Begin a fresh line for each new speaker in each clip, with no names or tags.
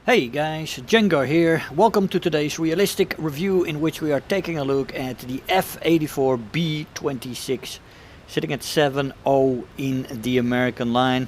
Hey guys, Jengar here. Welcome to today's realistic review in which we are taking a look at the F-84B-26 sitting at 7.0 in the American line.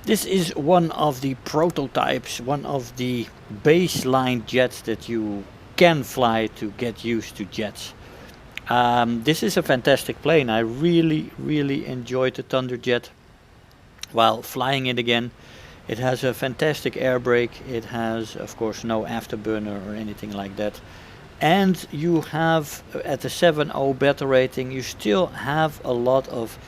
This is one of the prototypes, one of the baseline jets that you can fly to get used to jets. This is a fantastic plane. I really enjoyed the Thunderjet while flying it again. It has a fantastic air brake. It has, of course, no afterburner or anything like that. And you have, at the 7.0 beta rating, you still have a lot of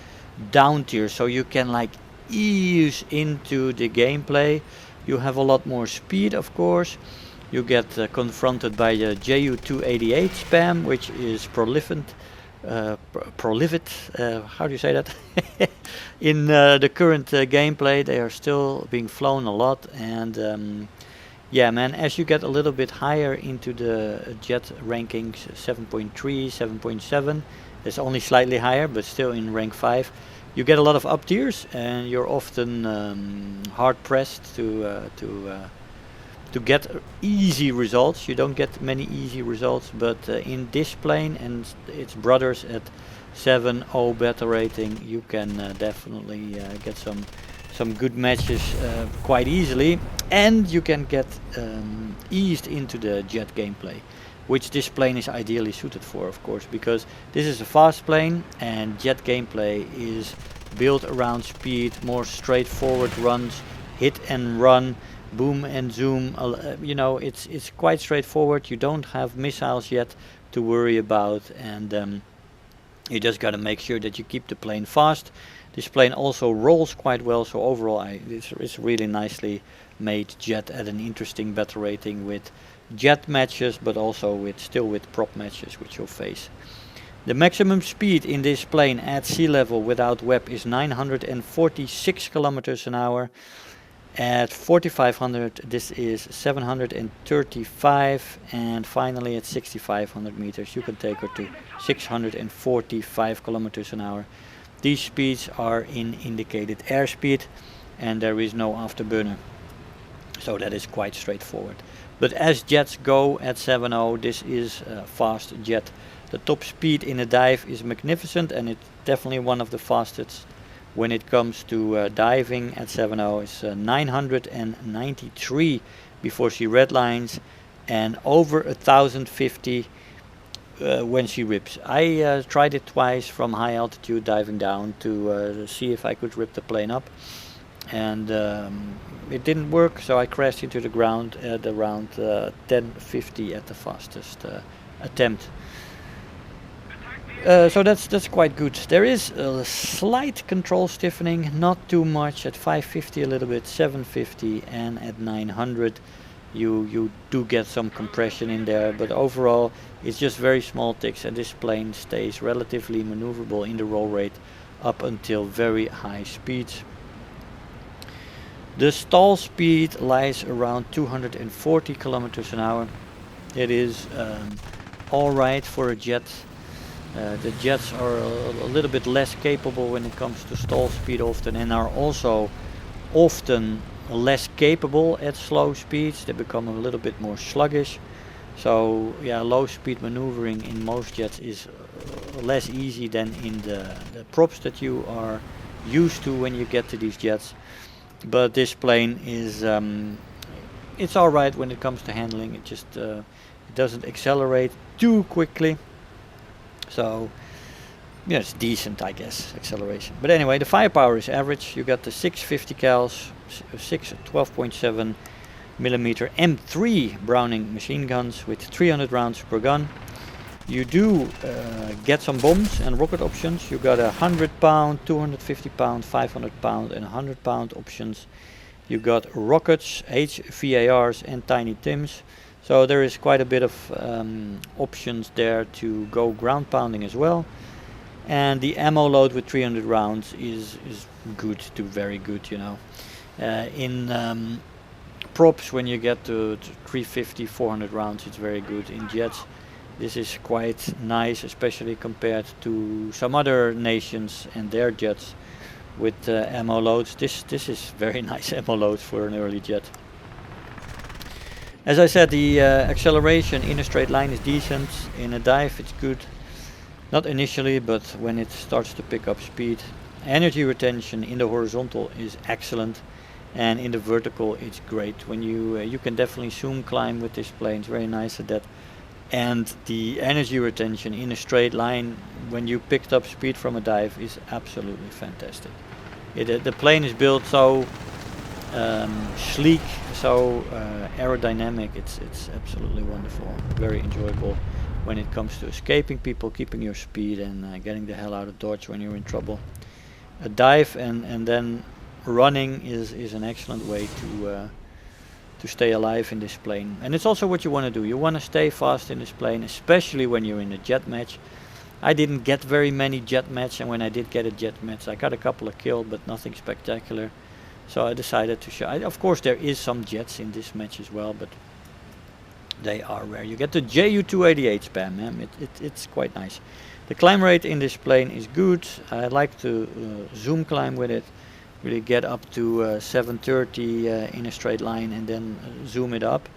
down tier. So you can like ease into the gameplay. You have a lot more speed, of course. You get confronted by the Ju-288 spam, which is prolific. How do you say that? In the current gameplay, they are still being flown a lot, and yeah, man, as you get a little bit higher into the jet rankings, 7.3, 7.7, that's only slightly higher, but still in rank 5, you get a lot of up tiers, and you're often hard pressed to get easy results. You don't get many easy results, but in this plane and its brothers at 7.0 beta rating, you can definitely get some good matches quite easily, and you can get eased into the jet gameplay, which this plane is ideally suited for, of course, because this is a fast plane and jet gameplay is built around speed, more straightforward runs, hit and run, boom and zoom. You know, it's quite straightforward. You don't have missiles yet to worry about, and you just got to make sure that you keep the plane fast. This plane also rolls quite well, so overall it's really nicely made jet at an interesting beta rating with jet matches, but also still with prop matches which you'll face. The maximum speed in this plane at sea level without WEP is 946 kilometers an hour. At 4500 this is 735, and finally at 6500 meters you can take her to 645 kilometers an hour. These speeds are in indicated airspeed and there is no afterburner, so that is quite straightforward. But as jets go at 7.0, this is a fast jet. The top speed in a dive is magnificent, and it's definitely one of the fastest. When it comes to diving at 7.0, it's 993 before she redlines, and over 1050 when she rips. I tried it twice from high altitude diving down to see if I could rip the plane up, and it didn't work, so I crashed into the ground at around 1050 at the fastest attempt. So that's quite good. There is a slight control stiffening, not too much. At 550 a little bit, 750, and at 900 you do get some compression in there, but overall it's just very small ticks, and this plane stays relatively maneuverable in the roll rate up until very high speeds. The stall speed lies around 240 kilometers an hour. It is alright for a jet. The jets are a little bit less capable when it comes to stall speed often, and are also often less capable at slow speeds. They become a little bit more sluggish. So yeah, low speed maneuvering in most jets is less easy than in the props that you are used to when you get to these jets. But this plane is it's alright when it comes to handling. It just it doesn't accelerate too quickly. So yeah, it's decent, I guess, acceleration. But anyway, the firepower is average. You got the 650 cals, 6 12.7 millimeter M3 Browning machine guns with 300 rounds per gun. You do get some bombs and rocket options. You got a 100 pound, 250 pound, 500 pound and 100 pound options. You got rockets, HVARs and Tiny Tims. So there is quite a bit of options there to go ground pounding as well. And the ammo load with 300 rounds is good to very good, you know. In props, when you get to 350, 400 rounds, it's very good. In jets, this is quite nice, especially compared to some other nations and their jets with ammo loads. This is very nice ammo loads for an early jet. As I said, the acceleration in a straight line is decent. In a dive it's good. Not initially, but when it starts to pick up speed. Energy retention in the horizontal is excellent, and in the vertical it's great. When you can definitely zoom climb with this plane, it's very nice at that. And the energy retention in a straight line when you picked up speed from a dive is absolutely fantastic. The plane is built so sleek, so aerodynamic. It's absolutely wonderful, very enjoyable when it comes to escaping people, keeping your speed, and getting the hell out of dodge when you're in trouble. A dive and then running is an excellent way to stay alive in this plane. And it's also what you want to do. You want to stay fast in this plane, especially when you're in a jet match. I didn't get very many jet matches, and when I did get a jet match, I got a couple of kills, but nothing spectacular. So I decided to show. Of course, there is some jets in this match as well, but they are rare. You get the Ju-288 spam, man. It's quite nice. The climb rate in this plane is good. I like to zoom climb with it. Really get up to 730 in a straight line and then zoom it up.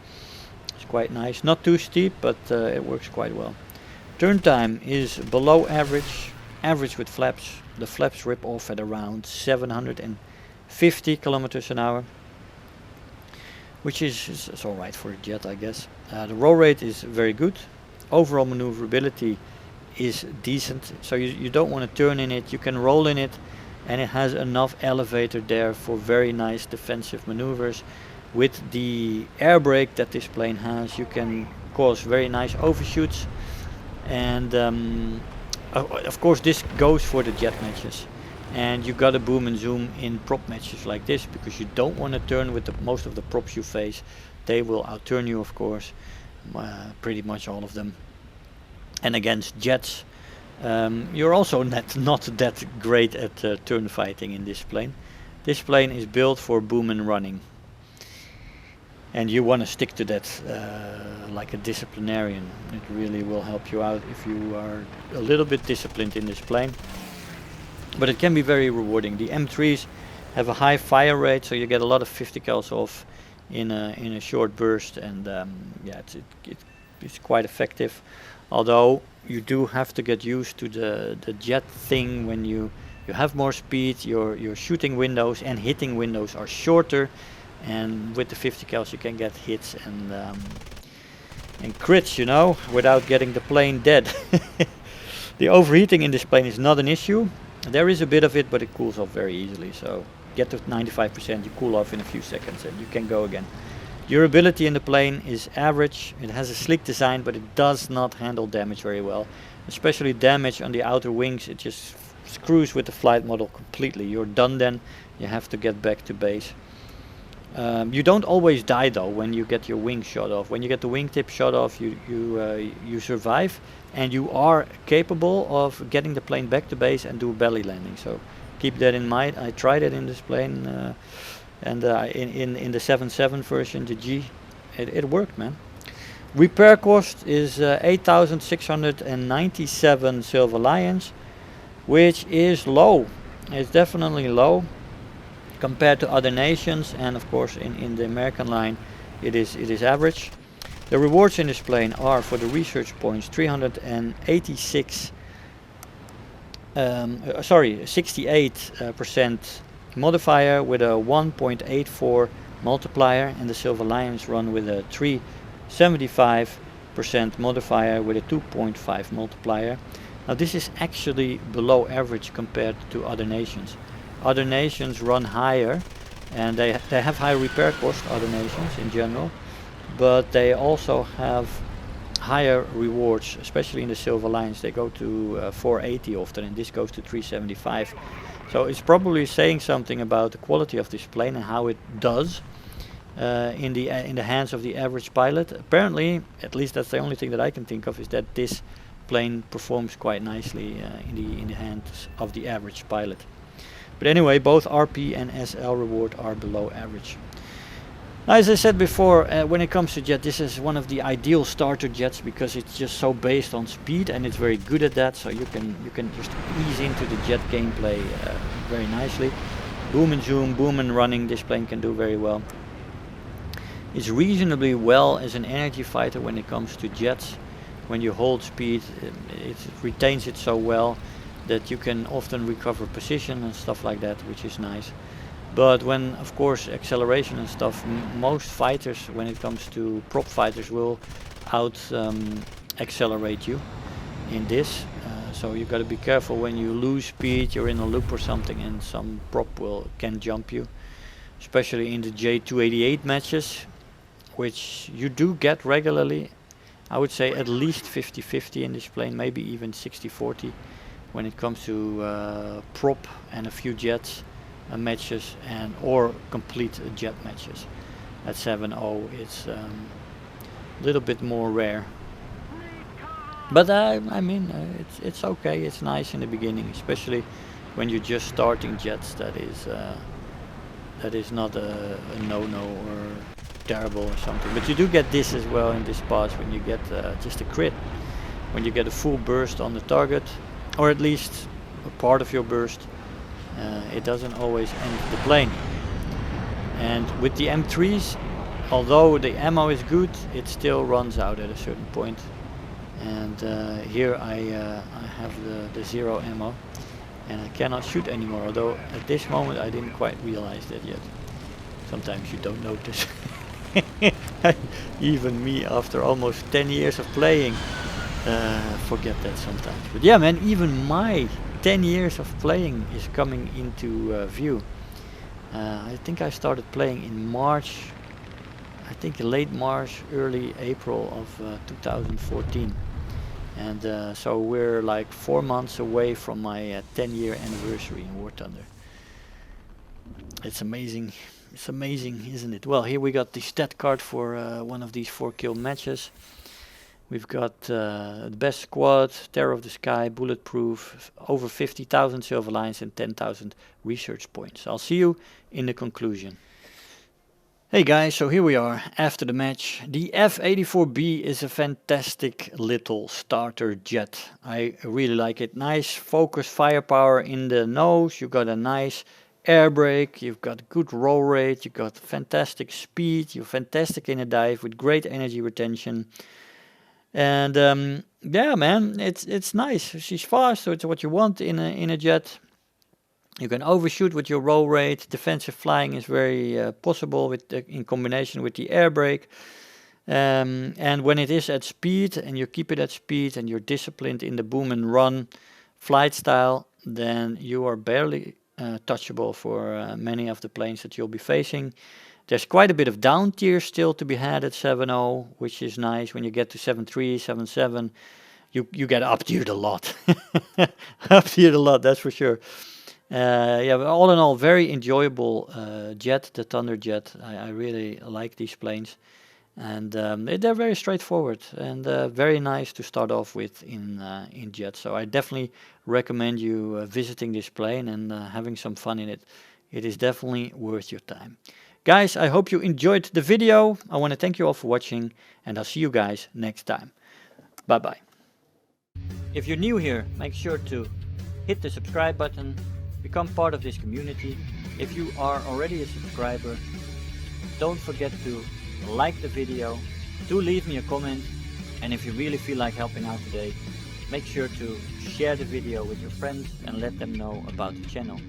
It's quite nice. Not too steep, but it works quite well. Turn time is below average. Average with flaps. The flaps rip off at around 750 kilometers an hour, which is alright for a jet, I guess. The roll rate is very good. Overall maneuverability is decent, so you don't want to turn in it. You can roll in it, and it has enough elevator there for very nice defensive maneuvers. With the air brake that this plane has, you can cause very nice overshoots, and of course this goes for the jet matches. And you gotta boom and zoom in prop matches like this, because you don't want to turn with most of the props you face. They will outturn you, of course, pretty much all of them. And against jets, you're also not that great at turn fighting in this plane. This plane is built for boom and running, and you want to stick to that like a disciplinarian. It really will help you out if you are a little bit disciplined in this plane. But it can be very rewarding. The M3s have a high fire rate, so you get a lot of 50 cals off in a short burst, and yeah, it's quite effective. Although you do have to get used to the jet thing. When you have more speed, your shooting windows and hitting windows are shorter, and with the 50 cals you can get hits and crits, you know, without getting the plane dead. The overheating in this plane is not an issue. There is a bit of it, but it cools off very easily. So get to 95%, you cool off in a few seconds, and you can go again. Durability in the plane is average. It has a sleek design, but it does not handle damage very well. Especially damage on the outer wings, it just screws with the flight model completely. You're done then, you have to get back to base. You don't always die though when you get your wing shot off. When you get the wingtip shot off, you survive, and you are capable of getting the plane back to base and do a belly landing. So keep that in mind. I tried it in this plane, and in the 7.7 version, the G, it worked, man. Repair cost is 8,697 Silver Lions, which is low. It's definitely low compared to other nations, and of course in the American line it is average. The rewards in this plane are, for the research points, 386 68% modifier with a 1.84 multiplier, and the Silver Lions run with a 375% modifier with a 2.5 multiplier. Now this is actually below average compared to other nations. Other nations run higher, and they have high repair cost, other nations in general, but they also have higher rewards, especially in the Silver Lions. They go to 480 often, and this goes to 375. So it's probably saying something about the quality of this plane and how it does in the hands of the average pilot. Apparently, at least that's the only thing that I can think of, is that this plane performs quite nicely in the hands of the average pilot. But anyway, both RP and SL reward are below average. Now, as I said before, when it comes to jet, this is one of the ideal starter jets because it's just so based on speed, and it's very good at that. So you can just ease into the jet gameplay very nicely. Boom and zoom, boom and running, this plane can do very well. It's reasonably well as an energy fighter when it comes to jets. When you hold speed, it retains it so well that you can often recover position and stuff like that, which is nice. But when, of course, acceleration and stuff, most fighters, when it comes to prop fighters, will out accelerate you in this. So you got to be careful when you lose speed, you're in a loop or something, and some prop can jump you, especially in the J288 matches, which you do get regularly. I would say at least 50-50 in this plane, maybe even 60-40 when it comes to prop and a few jets matches or complete jet matches. At 7.0 it's a little bit more rare. But I mean, it's okay. It's nice in the beginning, especially when you're just starting jets. That is not a no-no or terrible or something. But you do get this as well in this pass when you get just a crit, when you get a full burst on the target, or at least a part of your burst. It doesn't always end the plane. And with the M3s, although the ammo is good, it still runs out at a certain point. And here I have the zero ammo and I cannot shoot anymore, although at this moment I didn't quite realize that yet. Sometimes you don't notice. Even me, after almost 10 years of playing, forget that sometimes. But yeah, man, even my 10 years of playing is coming into view. I think I started playing in March, I think late March, early April of 2014. And so we're like 4 months away from my 10-year anniversary in War Thunder. It's amazing. It's amazing, isn't it? Well, here we got the stat card for one of these 4-kill matches. We've got the best squad, Terror of the Sky, Bulletproof, over 50,000 silver lines and 10,000 research points. I'll see you in the conclusion. Hey guys, so here we are after the match. The F-84B is a fantastic little starter jet. I really like it. Nice focused firepower in the nose. You've got a nice air brake. You've got good roll rate. You've got fantastic speed. You're fantastic in a dive with great energy retention. And yeah, man, it's nice. She's fast, so it's what you want in a jet. You can overshoot with your roll rate. Defensive flying is very possible with in combination with the air brake. And when it is at speed and you keep it at speed and you're disciplined in the boom and run flight style, then you are barely touchable for many of the planes that you'll be facing. There's quite a bit of down tier still to be had at 7.0, which is nice. When you get to 7.3, 7.7, you get up-tiered a lot. Up-tiered a lot, that's for sure. Yeah, but all in all, very enjoyable jet, the Thunderjet. I really like these planes. And they're very straightforward and very nice to start off with in jet. So I definitely recommend you visiting this plane and having some fun in it. It is definitely worth your time. Guys, I hope you enjoyed the video. I want to thank you all for watching, and I'll see you guys next time. Bye-bye. If you're new here, make sure to hit the subscribe button, become part of this community. If you are already a subscriber, don't forget to like the video, do leave me a comment, and if you really feel like helping out today, make sure to share the video with your friends and let them know about the channel.